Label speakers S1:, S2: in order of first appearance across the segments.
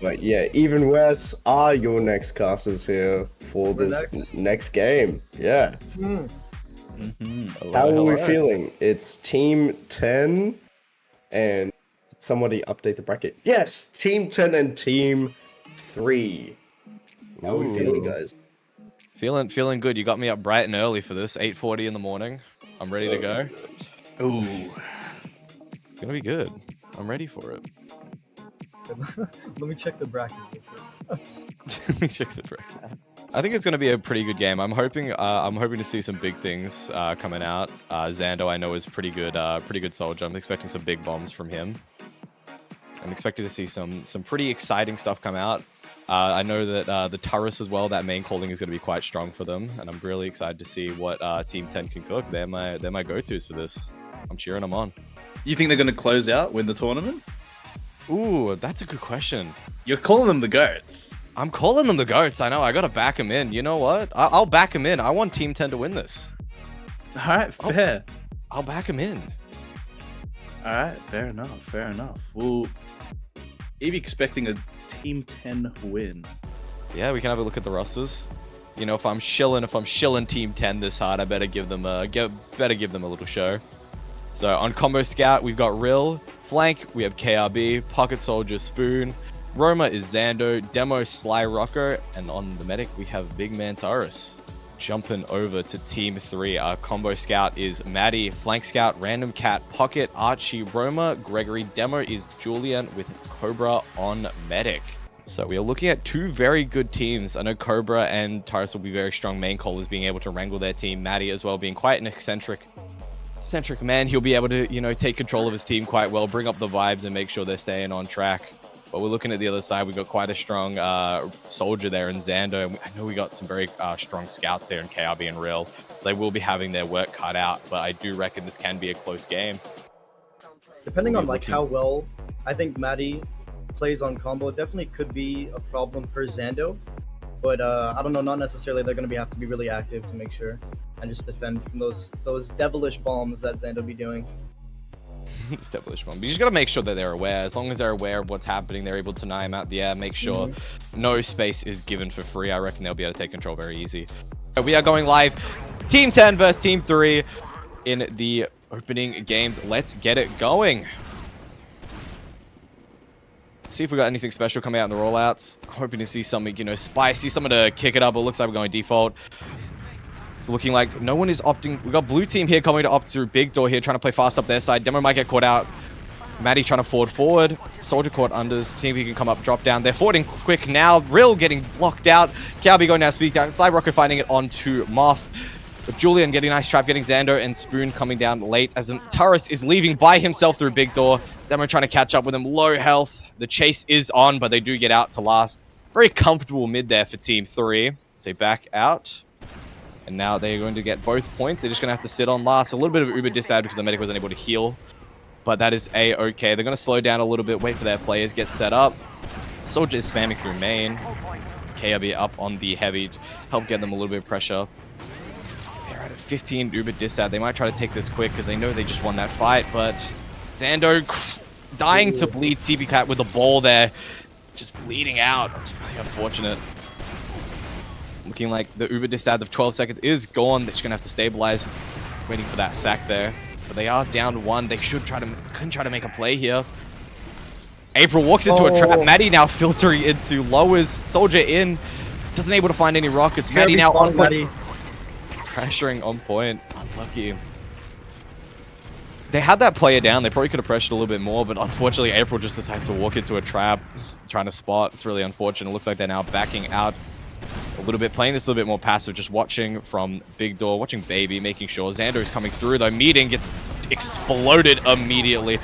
S1: But yeah, even Wes are your next casters here for this next game. Yeah.
S2: Hello,
S1: How are we
S3: hello.
S1: feeling? It's Team 10 and somebody update the bracket. Yes, Team 10 and Team 3. How are we feeling, guys?
S3: Feeling good. You got me up bright and early for this. 8:40 in the morning. I'm ready to go.
S2: Ooh.
S3: It's gonna be good. I'm ready for it.
S2: Let me check the bracket.
S3: Let me check the bracket. I think it's gonna be a pretty good game. I'm hoping to see some big things coming out. Xando, I know, is pretty good soldier. I'm expecting some big bombs from him. I'm expecting to see some pretty exciting stuff come out. I know that the turrets as well, that main calling is going to be quite strong for them, and I'm really excited to see what Team 10 can cook. They're my go-tos for this. I'm cheering them on.
S4: You think they're going to close out, win the tournament?
S3: Ooh, that's a good question.
S4: You're calling them the goats.
S3: I'm calling them the goats. I know. I got to back them in. You know what? I'll back them in. I want Team 10 to win this.
S4: All right, fair.
S3: I'll back them in.
S4: All right, fair enough. Well, eevee expecting a Team 10 win.
S3: Yeah, we can have a look at the rosters. You know, if I'm shilling Team 10 this hard, I better give them a little show. So on Combo Scout, we've got Rill. Flank, we have KRB, Pocket Soldier, Spoon. Roma is Xando, Demo, Sly Rocco, and on the medic, we have Big Man Taurus. Jumping over to Team 3, our Combo Scout is Maddie, Flank Scout, Random Cat, Pocket, Archie, Roma, Gregory. Demo is Julian with Cobra on medic. So we are looking at two very good teams. I know Cobra and Taurus will be very strong main callers, being able to wrangle their team. Maddie as well, being quite an eccentric man. He'll be able to, you know, take control of his team quite well, bring up the vibes and make sure they're staying on track. But we're looking at the other side. We've got quite a strong soldier there in Xando. And I know we got some very strong scouts there in KRB and Real. So they will be having their work cut out. But I do reckon this can be a close game.
S2: Depending on like how well I think Maddie plays on combo, it definitely could be a problem for Xando. But I don't know, not necessarily. They're going to have to be really active to make sure and just defend from those devilish bombs that Xando be doing.
S3: It's devilish bomb. But you just got to make sure that they're aware. As long as they're aware of what's happening, they're able to deny him out the air, make sure no space is given for free. I reckon they'll be able to take control very easy. So we are going live. Team 10 versus Team 3 in the opening games. Let's get it going. Let's see if we got anything special coming out in the rollouts. Hoping to see something, you know, spicy, something to kick it up. It looks like we're going default. It's looking like no one is opting. We got blue team here coming to opt through big door here, trying to play fast up their side. Demo might get caught out. Maddie trying to forward. Soldier caught unders. See if he can come up, drop down. They're forwarding quick now. Rill getting blocked out. Calby going down, speed down. Sly Rocket finding it onto Moth. But Julian getting a nice trap, getting Xando and Spoon coming down late as Taurus is leaving by himself through big door. Demo trying to catch up with him. Low health. The chase is on, but they do get out to last. Very comfortable mid there for Team 3. So back out. And now they're going to get both points. They're just going to have to sit on last. A little bit of Uber disad because the medic wasn't able to heal. But that is A-okay. They're going to slow down a little bit, wait for their players, get set up. Soldier is spamming through main. KRB up on the heavy to help get them a little bit of pressure. They're at a 15 Uber disad. They might try to take this quick because they know they just won that fight. But Xando dying to bleed CB Cat with the ball there. Just bleeding out. That's really unfortunate. Looking like the Uber disad of 12 seconds is gone. They're just going to have to stabilize. Waiting for that sack there. But they are down one. They should try to make a play here. April walks into a trap. Maddie now filtering into, lowers Soldier in. Doesn't able to find any rockets. Maddie now on point. Pressuring on point. Unlucky. They had that player down. They probably could have pressured a little bit more, but unfortunately April just decides to walk into a trap. Just trying to spot. It's really unfortunate. It looks like they're now backing out a little bit, playing this a little bit more passive, just watching from big door, watching baby, making sure Xando is coming through though. Meeting gets exploded immediately.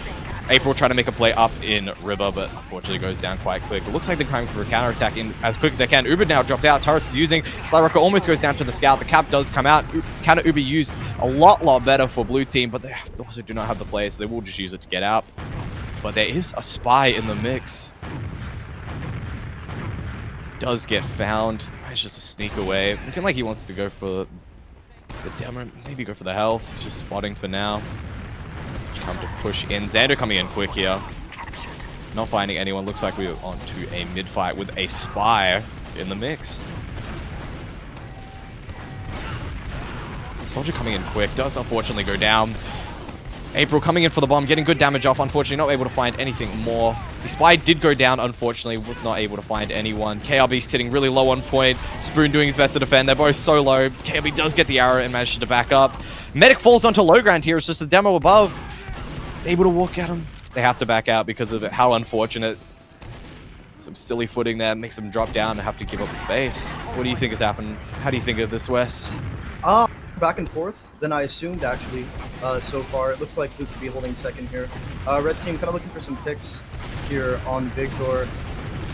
S3: April trying to make a play up in river, but unfortunately goes down quite quick. It looks like they're coming for a counter attack in as quick as they can. Uber now dropped out. Taurus is using. Sly Rocker almost goes down to the scout. The cap does come out. Counter Uber used a lot better for blue team, but they also do not have the play, so they will just use it to get out. But there is a spy in the mix. Does get found. It's just a sneak away. Looking like he wants to go for the demo, maybe go for the health. He's just spotting for now. Time to push in. Xando coming in quick here. Not finding anyone. Looks like we're on to a mid-fight with a spy in the mix. Soldier coming in quick. Does unfortunately go down. April coming in for the bomb, getting good damage off. Unfortunately, not able to find anything more. The spy did go down, unfortunately, was not able to find anyone. KRB sitting really low on point. Spoon doing his best to defend. They're both so low. KRB does get the arrow and manages to back up. Medic falls onto low ground here. It's just the demo above. Able to walk at him. They have to back out because of it. How unfortunate. Some silly footing there makes them drop down and have to give up the space. What do you think has happened? How do you think of this, Wes?
S2: Back and forth than I assumed, actually, so far. It looks like Blue could be holding second here. Red team kind of looking for some picks here on big door.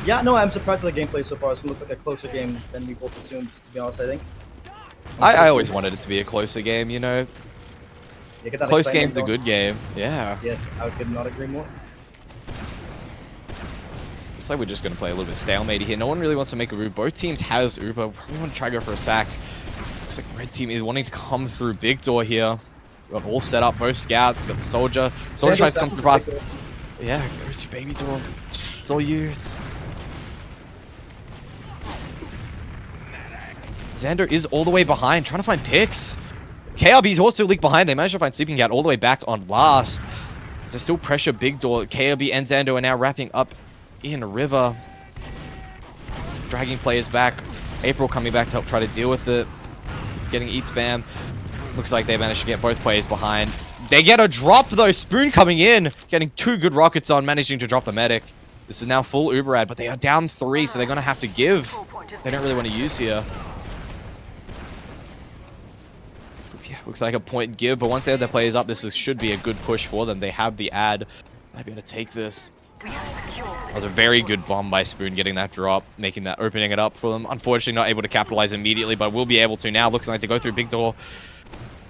S2: Yeah, no, I'm surprised by the gameplay so far. It's going to look like a closer game than we both assumed, to be honest, I think.
S3: I always wanted it to be a closer game, you know.
S2: You get that
S3: Close
S2: excitement
S3: game's a
S2: going.
S3: good game. Yeah.
S2: Yes, I could not agree more.
S3: Looks like we're just going to play a little bit stalemate here. No one really wants to make a move. Both teams has Uber. We want to try to go for a sack. Looks like red team is wanting to come through big door here. We've got all set up. Both scouts. Got the soldier. Soldier tries to come across. Yeah, goes to baby door. It's all you. Xander is all the way behind, trying to find picks. KRB's also leaked behind. They managed to find Sleeping Cat all the way back on last. There's still pressure big door. KRB and Xander are now wrapping up in River. Dragging players back. April coming back to help try to deal with it. Getting eat spam. Looks like they managed to get both players behind. They get a drop though. Spoon coming in. Getting 2 good rockets on. Managing to drop the medic. This is now full Uber ad, but they are down 3, so they're going to have to give. They don't really want to use here. Yeah, looks like a point give, but once they have their players up, should be a good push for them. They have the ad. Might be able to take this. That was a very good bomb by Spoon, getting that drop, opening it up for them. Unfortunately, not able to capitalize immediately, but will be able to now. Looks like they go through big door,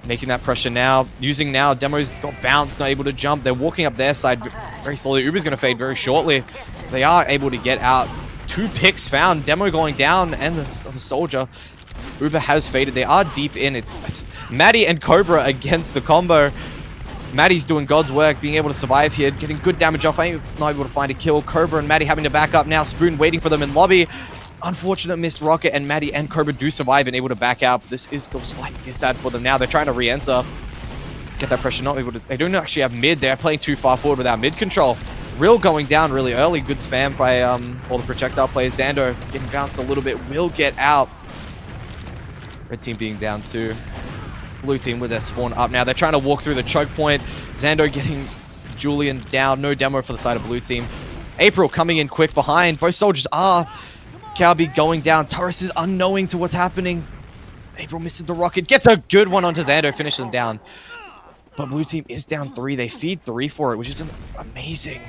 S3: making that pressure now. Using now, Demo's got bounced, not able to jump. They're walking up their side very slowly. Uber's going to fade very shortly. They are able to get out. 2 picks found. Demo going down, and the soldier. Uber has faded. They are deep in. It's Maddie and Cobra against the combo. Maddie's doing God's work, being able to survive here, getting good damage off. I'm not able to find a kill. Cobra and Maddie having to back up now. Spoon waiting for them in lobby. Unfortunate missed rocket, and Maddie and Cobra do survive and able to back out. But this is still slightly sad for them now. They're trying to re-enter. Get that pressure, not able to. They don't actually have mid. They're playing too far forward without mid control. Real going down really early. Good spam by all the projectile players. Xander getting bounced a little bit. Will get out. Red team being down 2. Blue team with their spawn up now. They're trying to walk through the choke point. Xando getting Julian down. No demo for the side of blue team. April coming in quick behind. Both soldiers are. Calby going down. Taurus is unknowing to what's happening. April misses the rocket. Gets a good one onto Xando. Finishes them down. But blue team is down 3. They feed 3 for it, which is amazing.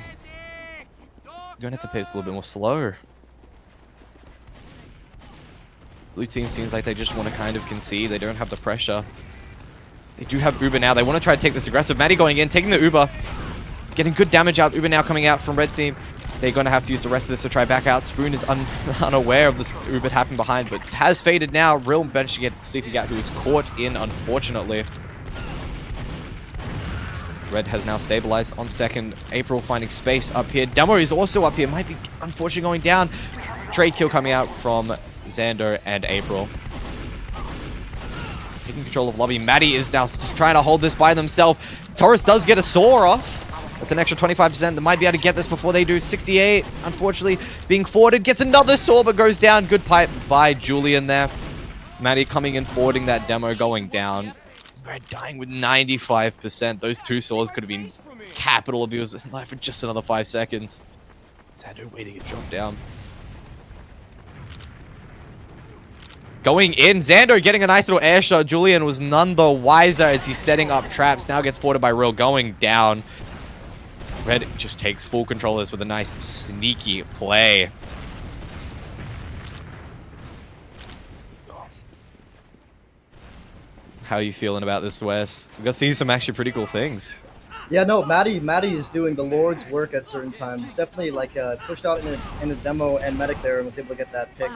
S3: You're going to have to play this a little bit more slow. Blue team seems like they just want to kind of concede. They don't have the pressure. They do have Uber now. They want to try to take this aggressive. Maddie going in, taking the Uber. Getting good damage out. Uber now coming out from red team. They're going to have to use the rest of this to try back out. Spoon is unaware of this Uber happening behind, but has faded now. Real managed to get Sleeping Out, who is caught in, unfortunately. Red has now stabilized on second. April finding space up here. Demo is also up here. Might be, unfortunately, going down. Trade kill coming out from Xander and April. Taking control of lobby. Maddie is now trying to hold this by themselves. Taurus does get a saw off. That's an extra 25%. They might be able to get this before they do. 68, unfortunately, being forwarded. Gets another saw, but goes down. Good pipe by Julian there. Maddie coming in, forwarding that demo, going down. Red dying with 95%. Those 2 saws could have been capital if he was alive for just another 5 seconds. Xander waiting to drop down. Going in, Xander getting a nice little air shot. Julian was none the wiser as he's setting up traps. Now gets forwarded by Real, going down. Red just takes full control of this with a nice sneaky play. How are you feeling about this, Wes? We've got to see some actually pretty cool things.
S2: Yeah, no, Maddie is doing the Lord's work at certain times. Definitely like pushed out in a demo and medic there and was able to get that pick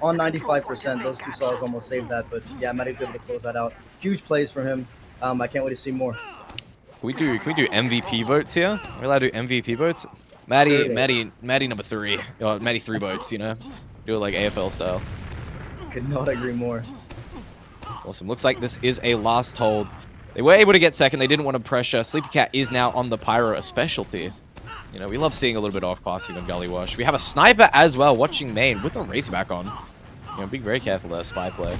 S2: on 95%. Those 2 saws almost saved that, but yeah, Maddie was able to close that out. Huge plays from him. I can't wait to see more.
S3: Can we do MVP votes here? Are we allowed to do MVP votes? Maddie number 3. Or Maddie 3 votes, you know? Do it like AFL style.
S2: Could not agree more.
S3: Awesome. Looks like this is a last hold. They were able to get second. They didn't want to pressure. Sleepy Cat is now on the Pyro, a specialty. You know, we love seeing a little bit off classing on Gullywash. We have a sniper as well watching main with a Razorback on. You know, be very careful there, spy play.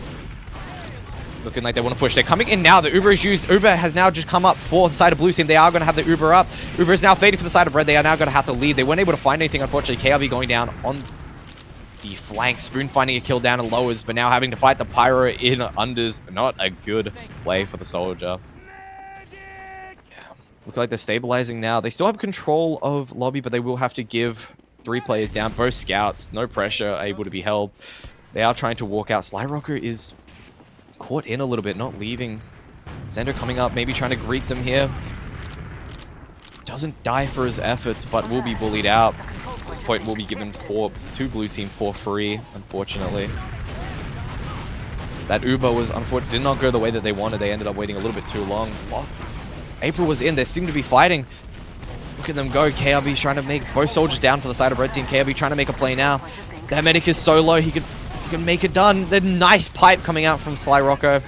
S3: Looking like they want to push. They're coming in now. The Uber is used. Uber has now just come up for the side of blue team. They are going to have the Uber up. Uber is now fading for the side of red. They are now going to have to lead. They weren't able to find anything, unfortunately. KRB going down on the flank. Spoon finding a kill down in lowers, but now having to fight the Pyro in unders. Not a good play for the soldier. Look like they're stabilizing now. They still have control of lobby, but they will have to give 3 players down. Both scouts, no pressure, able to be held. They are trying to walk out. Slyrocker is caught in a little bit, not leaving. Xander coming up, maybe trying to greet them here. Doesn't die for his efforts, but will be bullied out. At this point, will be given to blue team for free, unfortunately. That Uber was unfortunate, did not go the way that they wanted. They ended up waiting a little bit too long. Well, April was in. They seem to be fighting. Look at them go. KRB trying to make both soldiers down for the side of red team. KRB trying to make a play now. That medic is so low. He can make it done. The nice pipe coming out from Slyrocco.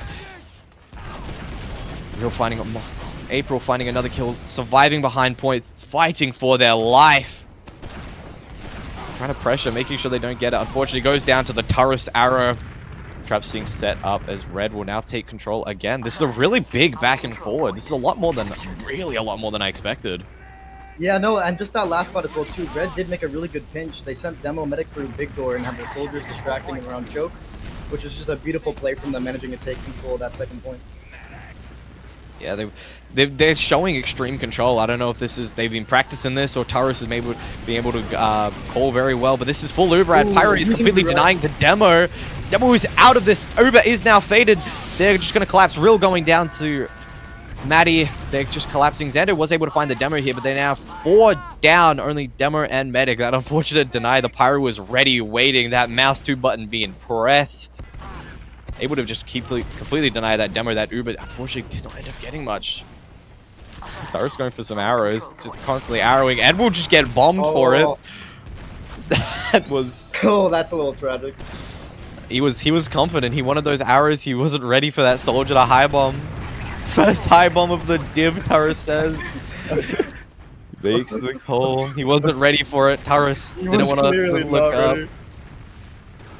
S3: April finding another kill. Surviving behind points. Fighting for their life. Trying to pressure. Making sure they don't get it. Unfortunately, goes down to the Turris arrow. Traps being set up as red will now take control again. This is a really big back and forward. This is really a lot more than I expected.
S2: Yeah, no, and just that last spot as well too. Red did make a really good pinch. They sent Demo Medic through big door and have their soldiers distracting around choke, which was just a beautiful play from them, managing to take control of that second point.
S3: Yeah, they're showing extreme control. I don't know if they've been practicing this or Taurus is maybe being able to call very well, but this is full Uber and Pyro is completely denying the Demo. Demo is out of this. Uber is now faded. They're just going to collapse. Real going down to Maddie. They're just collapsing. Xander was able to find the Demo here, but they're now 4 down. Only Demo and Medic. That unfortunate deny. The Pyro was ready, waiting. That mouse 2 button being pressed. Able to just completely deny that Demo, that Uber. Unfortunately, did not end up getting much. Taurus going for some arrows. Just constantly arrowing. And will just get bombed for it. That was...
S2: Oh, that's a little tragic.
S3: He was confident. He wanted those arrows. He wasn't ready for that soldier to high bomb. First high bomb of the div, Taurus says. Makes the call. He wasn't ready for it. Taurus didn't want to look up.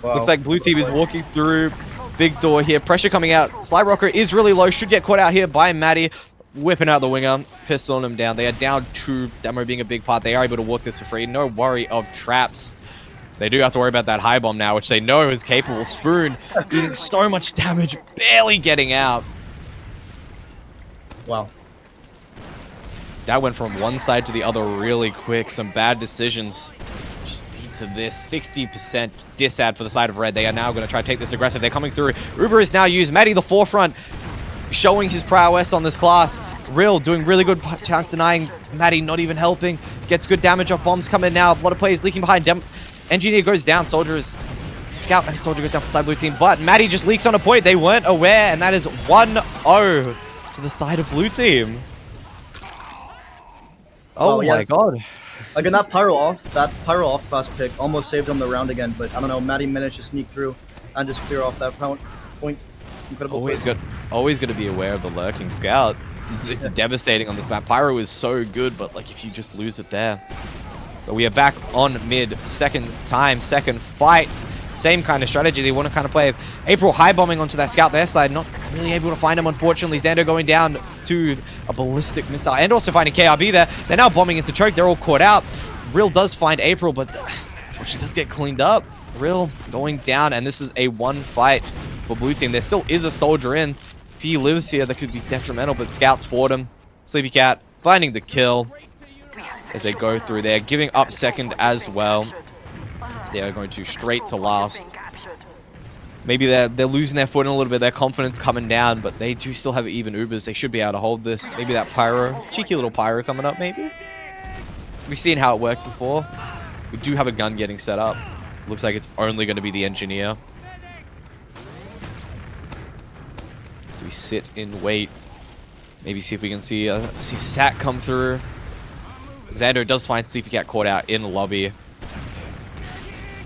S3: Wow. Looks like blue team is walking through. Big door here. Pressure coming out. Slyrocker is really low. Should get caught out here by Maddie. Whipping out the winger. Pistoling him down. They are down 2. Demo being a big part. They are able to walk this for free. No worry of traps. They do have to worry about that high bomb now, which they know is capable. Spoon eating so much damage, barely getting out.
S2: Wow.
S3: That went from one side to the other really quick. Some bad decisions lead to this 60% disad for the side of red. They are now going to try to take this aggressive. They're coming through. Uber is now used. Maddie, the forefront, showing his prowess on this class. Real doing really good chance denying. Maddie not even helping. Gets good damage off bombs coming now. A lot of players leaking behind. Engineer goes down. Scout and Soldier goes down for side blue team. But Maddie just leaks on a point. They weren't aware. And that is 1-0 to the side of blue team. Oh my god.
S2: Again, that pyro off class pick almost saved them the round again. But I don't know. Maddie managed to sneak through and just clear off that point. Incredible.
S3: Always got to be aware of the lurking scout. It's devastating on this map. Pyro is so good, but like if you just lose it there. But we are back on mid. Second fight. Same kind of strategy. They want to kind of play April high bombing onto that scout their side. Not really able to find him, unfortunately. Xander going down to a ballistic missile. And also finding KRB there. They're now bombing into choke. They're all caught out. Real does find April, but she does get cleaned up. Real going down. And this is a 1 fight for blue team. There still is a soldier in. If he lives here, that could be detrimental. But scouts fought him. Sleepy Cat finding the kill as they go through there, giving up second as well. They are going to straight to last. Maybe they're losing their footing a little bit, their confidence coming down, but they do still have even Ubers. They should be able to hold this. Maybe that Pyro, cheeky little Pyro coming up maybe. We've seen how it worked before. We do have a gun getting set up. Looks like it's only going to be the engineer. So we sit and wait. Maybe see if we can see a Sat come through. Xander does find Sleepy Cat caught out in the lobby.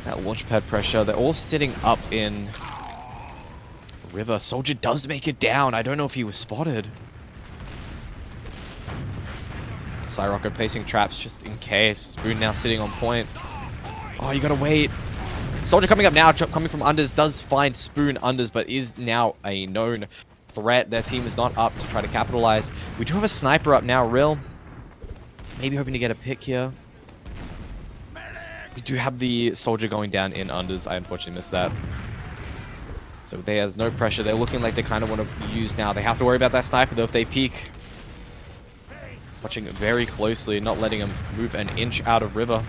S3: That launch pad pressure. They're all sitting up in River. Soldier does make it down. I don't know if he was spotted. Cyrocker placing traps just in case. Spoon now sitting on point. Oh, you gotta wait. Soldier coming up now, coming from unders, does find Spoon unders, but is now a known threat. Their team is not up to try to capitalize. We do have a sniper up now, Real. Maybe hoping to get a pick here. We do have the Soldier going down in unders. I unfortunately missed that. So there's no pressure. They're looking like they kind of want to use now. They have to worry about that sniper though if they peek. Watching very closely, not letting him move an inch out of River.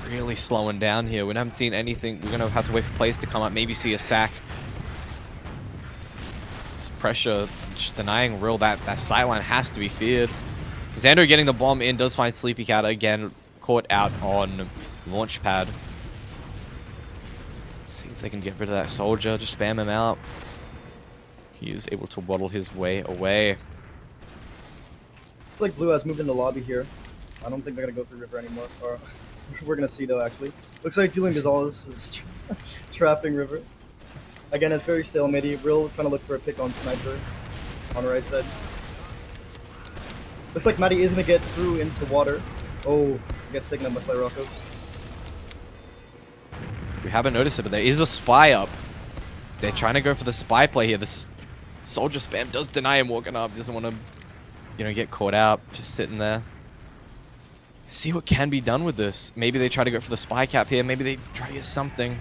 S3: Really slowing down here. We haven't seen anything. We're going to have to wait for plays to come up. Maybe see a sack. This pressure just denying Real. That sideline has to be feared. Xander getting the bomb in. Does find Sleepy Cat again. Caught out on launch pad. See if they can get rid of that Soldier. Just spam him out. He is able to waddle his way away.
S2: I feel like Blue has moved in the lobby here. I don't think they're going to go through River anymore. Or we're going to see though, actually. Looks like Julian Gonzalez is trapping River. Again, it's very stalemate. Real trying to look for a pick on Sniper on the right side. Looks like Matty is going to get through into water. Oh, gets taken up by Rocco.
S3: We haven't noticed it, but there is a spy up. They're trying to go for the spy play here. This Soldier spam does deny him walking up. Doesn't want to, you know, get caught out. Just sitting there. See what can be done with this. Maybe they try to go for the spy cap here. Maybe they try to get something.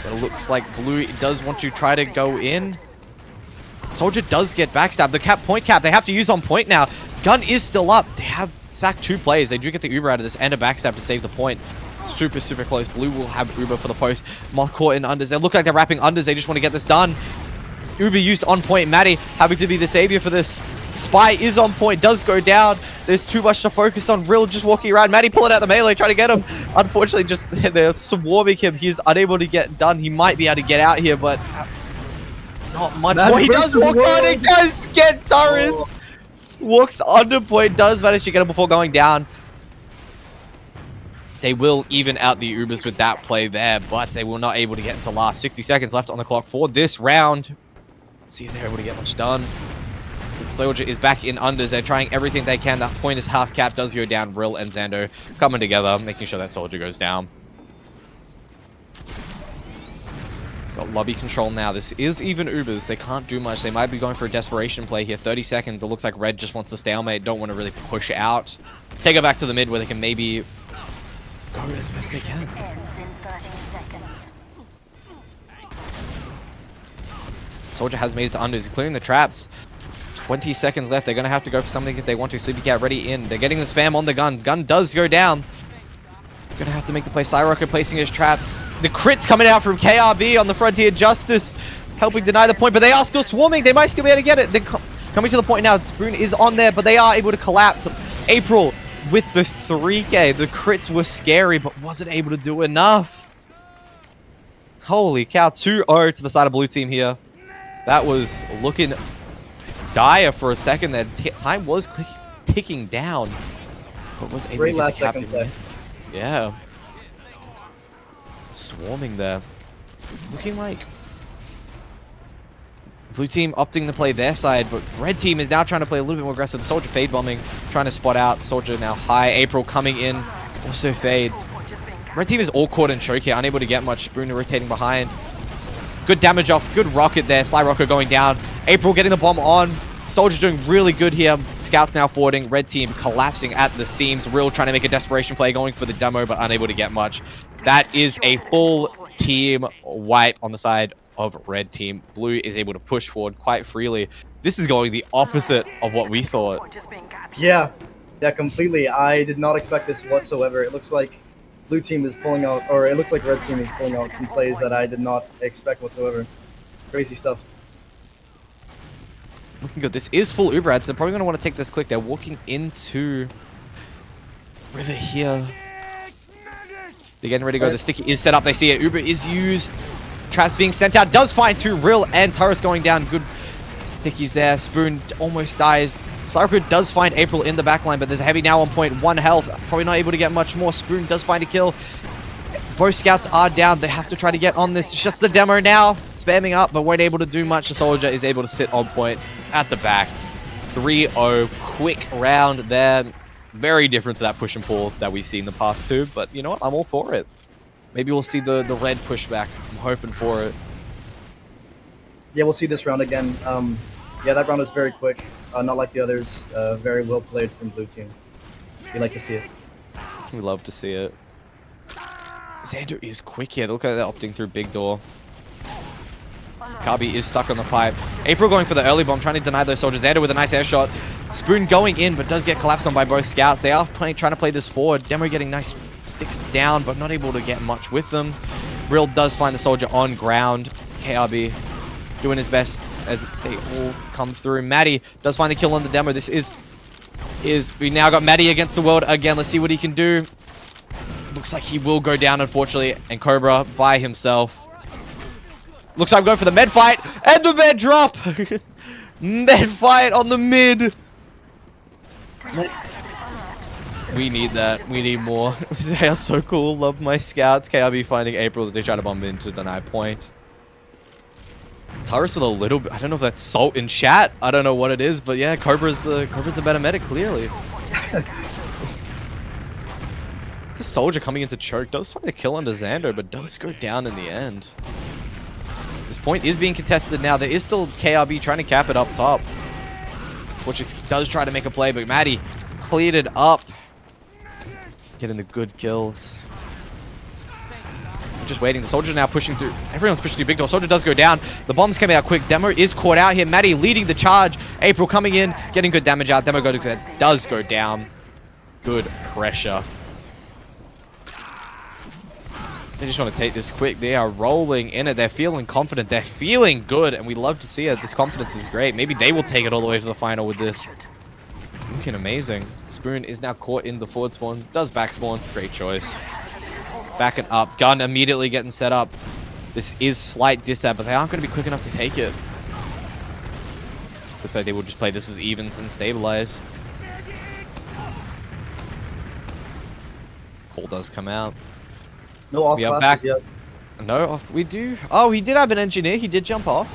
S3: But it looks like Blue does want to try to go in. Soldier does get backstabbed. The point cap they have to use on point now. Gun is still up. They have sacked 2 players. They do get the Uber out of this and a backstab to save the point. Super, super close. Blue will have Uber for the post. Moth caught in unders. They look like they're wrapping unders. They just want to get this done. Uber used on point. Matty having to be the savior for this. Spy is on point. Does go down. There's too much to focus on. Real just walking around. Matty pulling out the melee, trying to get him. Unfortunately, just they're swarming him. He's unable to get done. He might be able to get out here, but not much more. He does walk on. He does get Taurus. Oh. Walks under point. Does manage to get him before going down. They will even out the Ubers with that play there, but they will not able to get into last. 60 seconds left on the clock for this round. Let's see if they're able to get much done. Soldier is back in unders. They're trying everything they can. That point is half cap. Does go down. Rill and Xando coming together, making sure that Soldier goes down. Got lobby control now. This is even Ubers. They can't do much. They might be going for a desperation play here. 30 seconds. It looks like Red just wants to stalemate. Don't want to really push out. Take it back to the mid where they can maybe go as best they can. Soldier has made it to unders. He's clearing the traps. 20 seconds left. They're going to have to go for something if they want to. Sleepy Cat ready in. They're getting the spam on the gun. Gun does go down. Going to have to make the play. Cyrocker placing his traps. The crits coming out from KRB on the Frontier Justice. Helping deny the point, but they are still swarming. They might still be able to get it. They're coming to the point now. Spoon is on there, but they are able to collapse. April with the 3K. The crits were scary, but wasn't able to do enough. Holy cow. 2-0 to the side of blue team here. That was looking dire for a second. That time was ticking down, but was able to get
S2: last
S3: the captain.
S2: second play.
S3: Yeah, swarming there. Looking like blue team opting to play their side, but red team is now trying to play a little bit more aggressive. The Soldier fade bombing, trying to spot out. Soldier now high. April coming in, also fades. Red team is all caught in choke here, unable to get much. Spoon rotating behind. Good damage off. Good rocket there. Sly Rocket going down. April getting the bomb on. Soldier doing really good here. Scouts now forwarding. Red team collapsing at the seams. Real trying to make a desperation play, going for the demo, but unable to get much. That is a full team wipe on the side of red team. Blue is able to push forward quite freely. This is going the opposite of what we thought.
S2: Yeah, completely. I did not expect this whatsoever. It looks like blue team is pulling out, or it looks like red team is pulling out some plays that I did not expect whatsoever. Crazy stuff.
S3: Looking good. This is full Uber ads. They're probably going to want to take this quick. They're walking into River here. They're getting ready to go. The sticky is set up. They see it. Uber is used. Traps being sent out. Does find 2 Real and Turris going down. Good stickies there. Spoon almost dies. Cybercrude does find April in the backline, but there's a heavy now on point. 1 health. Probably not able to get much more. Spoon does find a kill. Both scouts are down. They have to try to get on this. It's just the demo now. Spamming up, but weren't able to do much. The soldier is able to sit on point at the back. 3-0. Quick round there. Very different to that push and pull that we've seen the past 2. But you know what? I'm all for it. Maybe we'll see the red pushback. I'm hoping for it.
S2: Yeah, we'll see this round again. Yeah, that round was very quick. Not like the others. Very well played from blue team. We like to see it.
S3: We love to see it. Xander is quick here. Look at that opting through big door. Kabi is stuck on the pipe. April going for the early bomb, trying to deny those soldiers. Xander with a nice air shot. Spoon going in, but does get collapsed on by both scouts. They are trying to play this forward. Demo getting nice sticks down, but not able to get much with them. Real does find the soldier on ground. KRB doing his best as they all come through. Maddie does find the kill on the demo. This is we now got Maddie against the world again. Let's see what he can do. Looks like he will go down, unfortunately, and Cobra by himself. Looks like I'm going for the med fight, and the med drop! Med fight on the mid! We need that. We need more. They are so cool. Love my scouts. KRB finding April as they try to bomb in to deny point. Turris with a little bit. I don't know if that's salt in chat. I don't know what it is, but yeah, Cobra's the better medic, clearly. The soldier coming into choke does find a kill under Xander, but does go down in the end. This point is being contested now. There is still KRB trying to cap it up top. Which does try to make a play, but Maddie cleared it up. Getting the good kills. Just waiting. The soldier now pushing through. Everyone's pushing through big door. Soldier does go down. The bomb's coming out quick. Demo is caught out here. Maddie leading the charge. April coming in, getting good damage out. Demo does go down. Good pressure. They just want to take this quick. They are rolling in it. They're feeling confident. They're feeling good, and we love to see it. This confidence is great. Maybe they will take it all the way to the final with this. Looking amazing. Spoon is now caught in the forward spawn. Does back spawn. Great choice. Backing up. Gun immediately getting set up. This is slight disab, but they aren't going to be quick enough to take it. Looks like they will just play this as evens and stabilize. Call does come out.
S2: No off
S3: We are
S2: classes
S3: back.
S2: yet.
S3: No, off. We do. Oh, he did have an engineer. He did jump off.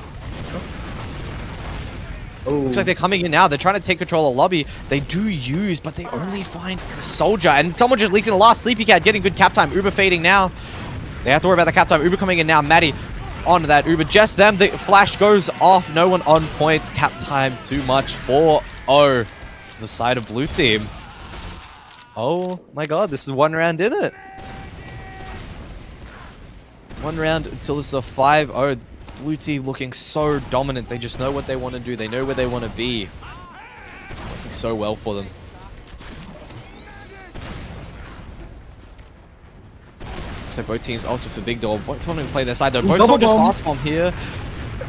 S2: Oh.
S3: Looks like they're coming in now. They're trying to take control of lobby. They do use, but they only find the soldier. And someone just leaked in the last. Sleepy Cat getting good cap time. Uber fading now. They have to worry about the cap time. Uber coming in now. Maddie on that Uber. Just them. The flash goes off. No one on point. Cap time too much. 4-0 the side of blue team. Oh my god. This is one round in it. One round until this is a 5-0. Blue team looking so dominant. They just know what they want to do. They know where they want to be. Working so well for them. So both teams ulted for big door. Both want to play their side though. Both soldiers fast bomb here.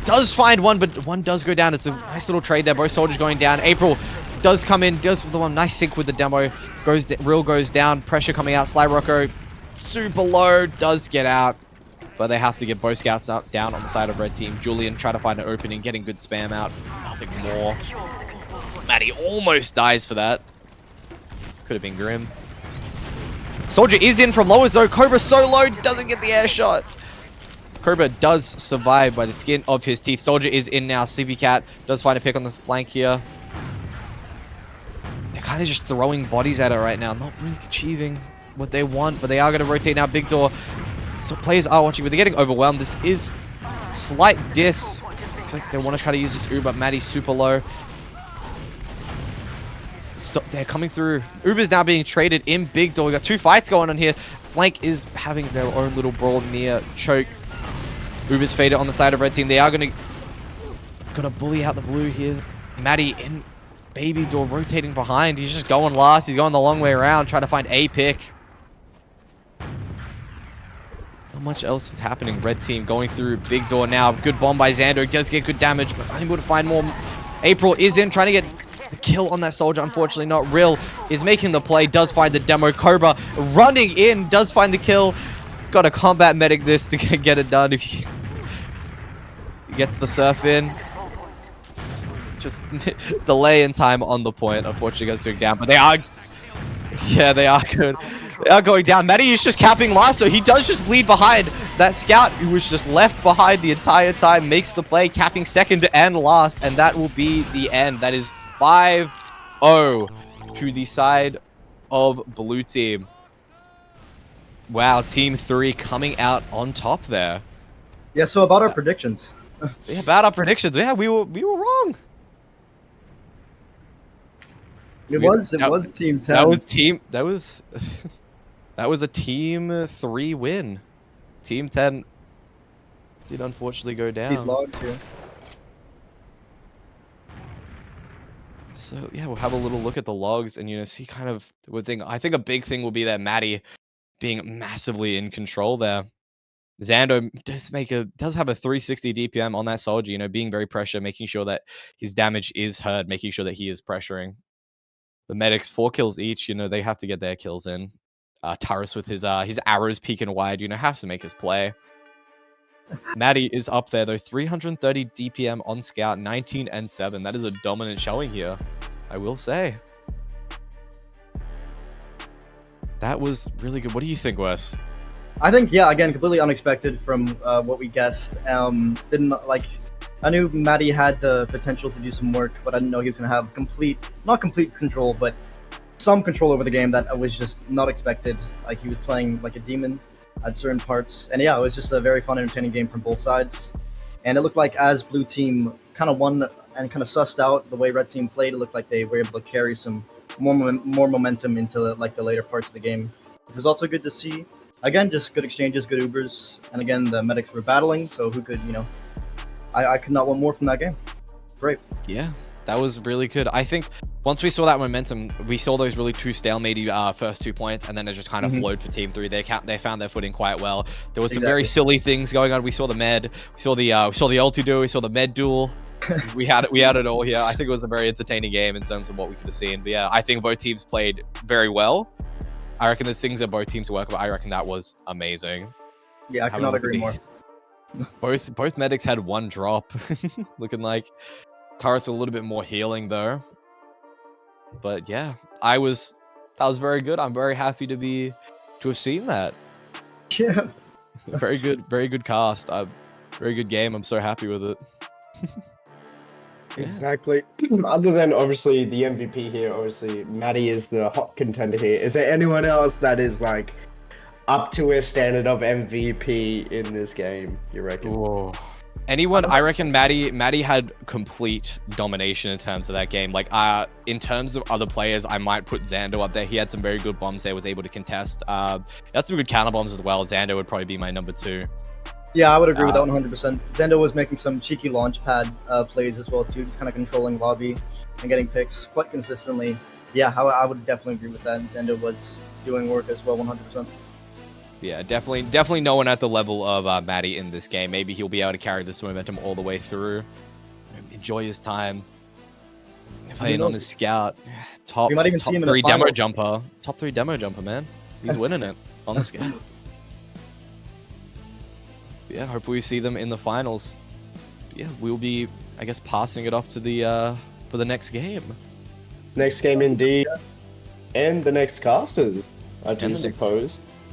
S3: Does find one, but one does go down. It's a nice little trade there. Both soldiers going down. April does come in. Does the one nice sync with the demo. Real goes down. Pressure coming out. Sly Rocco super low. Does get out. But they have to get both scouts out, down on the side of red team. Julian trying to find an opening, getting good spam out. Nothing more. Maddie almost dies for that. Could have been grim. Soldier is in from lowers though. Cobra so low, doesn't get the air shot. Cobra does survive by the skin of his teeth. Soldier is in now. CP Cat does find a pick on the flank here. They're kind of just throwing bodies at it right now. Not really achieving what they want, but they are going to rotate now. Big door. So players are watching, but they're getting overwhelmed. This is slight diss. Looks like they want to try to use this Uber, but Maddie's super low. So they're coming through. Uber's now being traded in big door. We got 2 fights going on here. Flank is having their own little brawl near choke. Uber's faded on the side of red team. They are gonna bully out the blue here. Maddie in baby door rotating behind. He's just going last. He's going the long way around, trying to find a pick. Not much else is happening. Red team going through big door now. Good bomb by Xander. Does get good damage, but unable to find more. April is in, trying to get the kill on that soldier. Unfortunately, not Real is making the play. Does find the demo. Cobra running in. Does find the kill. Got to combat medic this to get it done. If you gets the surf in. Just delay in time on the point. Unfortunately, goes down, but they are. Yeah, they are good. They are going down. Matty is just capping last, so he does just bleed behind. That scout who was just left behind the entire time makes the play, capping second and last, and that will be the end. That is 5-0 to the side of blue team. Wow, team 3 coming out on top there.
S2: Yeah, so about our predictions.
S3: Yeah, about our predictions. Yeah, we were wrong.
S2: It was team 10.
S3: That was a team 3 win. Team 10 did unfortunately go down.
S2: These logs here.
S3: So yeah, we'll have a little look at the logs and see kind of what thing. I think a big thing will be that Matty being massively in control there. Xando does have a 360 DPM on that soldier, being very pressure, making sure that his damage is heard, making sure that he is pressuring. The medics 4 kills each, they have to get their kills in. Taurus with his arrows peeking wide, has to make his play. Matty is up there though, 330 DPM on scout, 19 and 7. That is a dominant showing here, I will say. That was really good. What do you think, Wes?
S2: I think, yeah, again, completely unexpected from what we guessed. I knew Matty had the potential to do some work, but I didn't know he was going to have not complete control, but some control over the game that was just not expected. Like, he was playing like a demon at certain parts. And yeah, it was just a very fun, entertaining game from both sides. And it looked like as blue team kind of won and kind of sussed out the way red team played, it looked like they were able to carry some more momentum into the later parts of the game, which was also good to see. Again, just good exchanges, good Ubers. And again, the medics were battling, so who could, I could not want more from that game. Great.
S3: Yeah, that was really good. I think once we saw that momentum, we saw those really two stalemate first 2 points, and then it just kind of flowed for Team 3. They found their footing quite well. There was some very silly things going on. We saw the med, we saw the ulti duel, we saw the med duel. we had it all here. I think it was a very entertaining game in terms of what we could have seen. But yeah, I think both teams played very well. I reckon there's things that both teams work, but I reckon that was amazing.
S2: Yeah, I cannot agree more.
S3: Both medics had 1 drop. Looking like Taurus a little bit more healing though. But yeah, that was very good. I'm very happy to have seen that.
S2: Yeah.
S3: Very good cast. Very good game. I'm so happy with it.
S1: Exactly. Other than obviously the MVP here, obviously Matty is the hot contender here. Is there anyone else that is like up to a standard of MVP in this game, you reckon?
S3: Whoa. Anyone? I reckon Matty had complete domination in terms of that game. Like, in terms of other players, I might put Xando up there. He had some very good bombs there, was able to contest. He had some good counter bombs as well. Xando would probably be my number 2.
S2: Yeah, I would agree with that 100%. Xando was making some cheeky launch pad plays as well too, just kind of controlling lobby and getting picks quite consistently. Yeah, I would definitely agree with that. And Xando was doing work as well, 100%.
S3: Yeah, definitely no one at the level of Matty in this game. Maybe he'll be able to carry this momentum all the way through. Enjoy his time playing on his scout. Top 3 demo jumper. Top 3 demo jumper, man. He's winning it on the scout. Yeah, hopefully we see them in the finals. Yeah, we'll be, I guess, passing it off to the for the next game.
S1: Next game indeed, and the next casters, I do suppose.